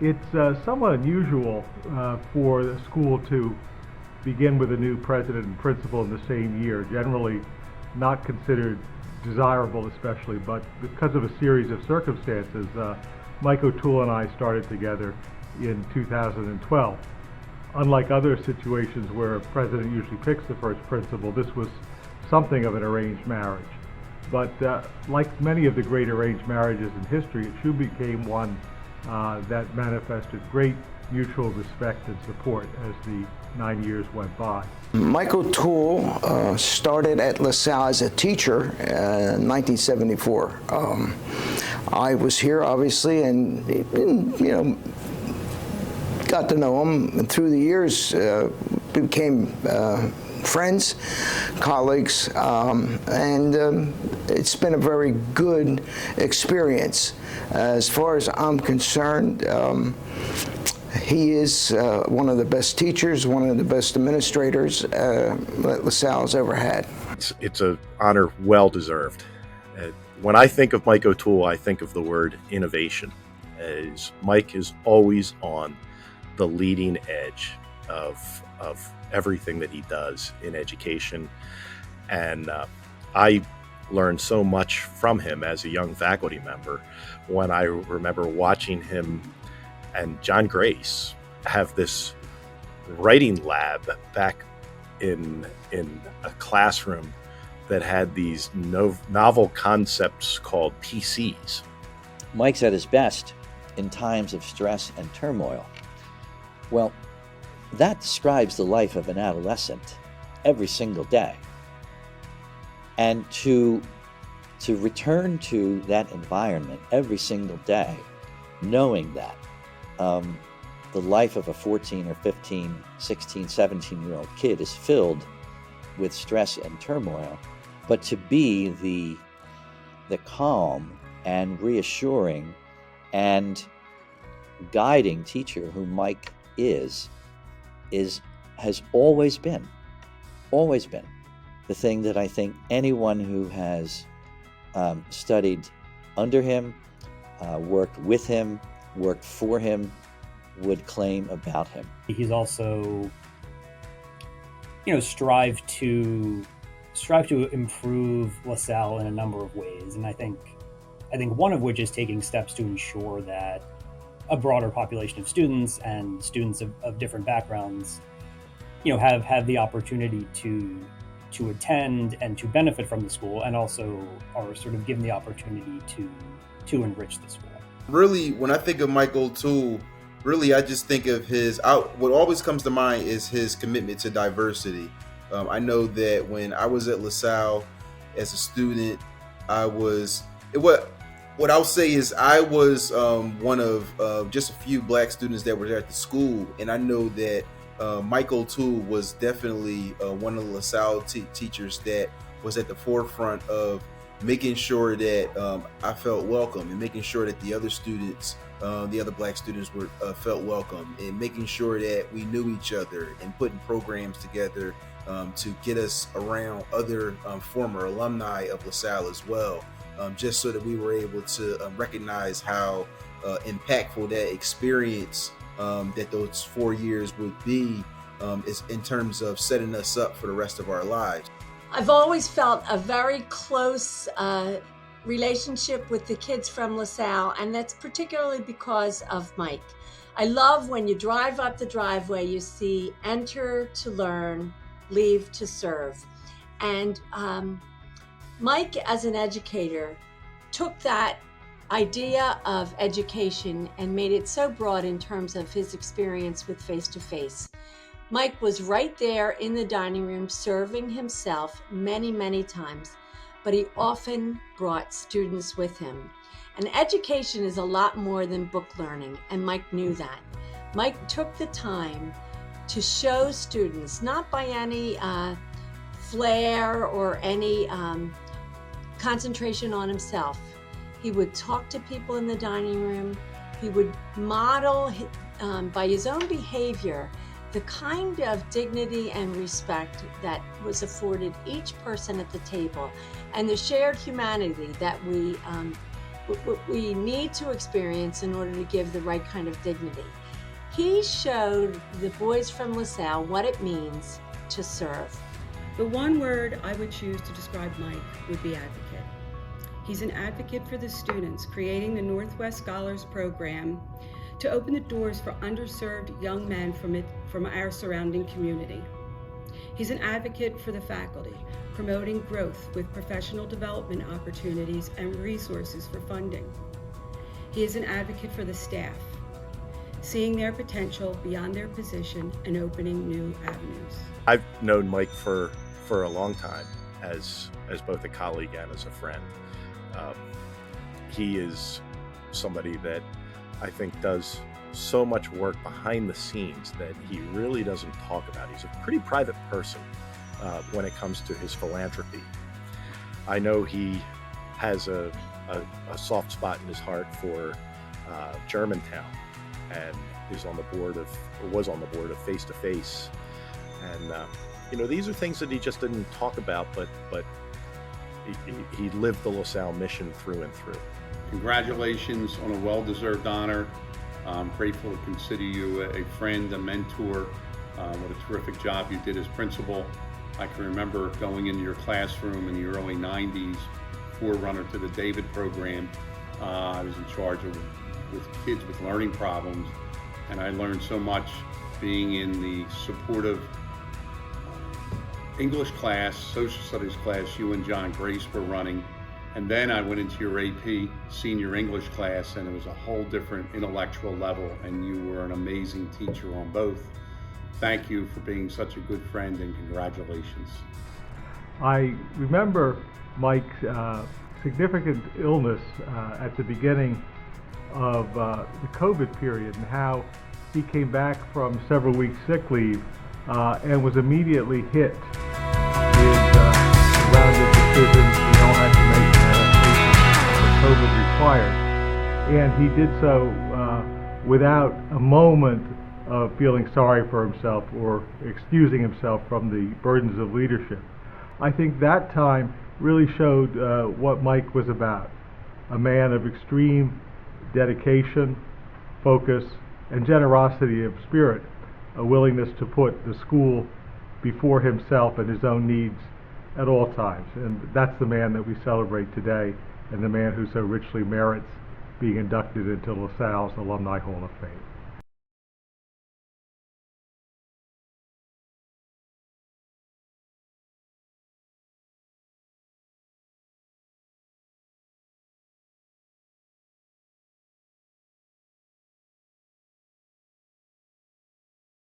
It's somewhat unusual for the school to begin with a new president and principal in the same year. Generally not considered desirable especially, but because of a series of circumstances, Mike O'Toole and I started together in 2012. Unlike other situations where a president usually picks the first principal, this was something of an arranged marriage. But like many of the great arranged marriages in history, it too became one that manifested great mutual respect and support as the 9 years went by. Mike O'Toole started at LaSalle as a teacher in 1974. I was here, obviously, and got to know him. And through the years, became friends, colleagues, and it's been a very good experience. As far as I'm concerned, he is one of the best teachers, one of the best administrators that LaSalle has ever had. It's an honor well deserved. When I think of Mike O'Toole, I think of the word innovation, as Mike is always on the leading edge of everything that he does in education. And I learned so much from him as a young faculty member when I remember watching him and John Grace have this writing lab back in a classroom that had these novel concepts called PCs. Mike's at his best in times of stress and turmoil. Well, that describes the life of an adolescent every single day. And to return to that environment every single day, knowing that the life of a 14 or 15, 16, 17-year-old kid is filled with stress and turmoil, but to be the calm and reassuring and guiding teacher who Mike has always been the thing that I think anyone who has studied under him, worked with him, worked for him, would claim about him. He's also, strive to improve LaSalle in a number of ways, and I think one of which is taking steps to ensure that a broader population of students and students of different backgrounds, have the opportunity to attend and to benefit from the school, and also are sort of given the opportunity to enrich the school. Really, when I think of Mike O'Toole, I just think of what always comes to mind is his commitment to diversity. I know that when I was at LaSalle as a student, what I'll say is I was one of just a few black students that were at the school, and I know that Mike O'Toole was definitely one of the LaSalle teachers that was at the forefront of making sure that I felt welcome, and making sure that the other students, the other black students, were felt welcome, and making sure that we knew each other, and putting programs together to get us around other former alumni of LaSalle as well, just so that we were able to recognize how impactful that experience that those 4 years would be is in terms of setting us up for the rest of our lives. I've always felt a very close relationship with the kids from LaSalle, and that's particularly because of Mike. I love when you drive up the driveway, you see enter to learn, leave to serve. And Mike, as an educator, took that idea of education and made it so broad in terms of his experience with face-to-face. Mike was right there in the dining room serving himself many, many times, but he often brought students with him. And education is a lot more than book learning, and Mike knew that. Mike took the time to show students, not by any flair or any concentration on himself. He would talk to people in the dining room. He would model by his own behavior the kind of dignity and respect that was afforded each person at the table, and the shared humanity that we what we need to experience in order to give the right kind of dignity. He showed the boys from LaSalle what it means to serve. The one word I would choose to describe Mike would be advocate. He's an advocate for the students, creating the Northwest Scholars Program to open the doors for underserved young men from our surrounding community. He's an advocate for the faculty, promoting growth with professional development opportunities and resources for funding. He is an advocate for the staff, seeing their potential beyond their position and opening new avenues. I've known Mike for a long time as both a colleague and as a friend. He is somebody that I think does so much work behind the scenes that he really doesn't talk about. He's a pretty private person when it comes to his philanthropy. I know he has a soft spot in his heart for Germantown, and was on the board of Face to Face. And these are things that he just didn't talk about, but he lived the LaSalle mission through and through. Congratulations on a well-deserved honor. I'm grateful to consider you a friend, a mentor. What a terrific job you did as principal. I can remember going into your classroom in the early 90s, forerunner to the David program. I was in charge with kids with learning problems, and I learned so much being in the supportive English class, social studies class you and John Grace were running. And then I went into your AP senior English class, and it was a whole different intellectual level, and you were an amazing teacher on both. Thank you for being such a good friend, and congratulations. I remember Mike's significant illness at the beginning of the COVID period, and how he came back from several weeks sick leave and was immediately hit with a round of decisions we all had to make that COVID required. And he did so without a moment of feeling sorry for himself or excusing himself from the burdens of leadership. I think that time really showed what Mike was about, a man of extreme dedication, focus, and generosity of spirit, a willingness to put the school before himself and his own needs at all times. And that's the man that we celebrate today, and the man who so richly merits being inducted into LaSalle's Alumni Hall of Fame.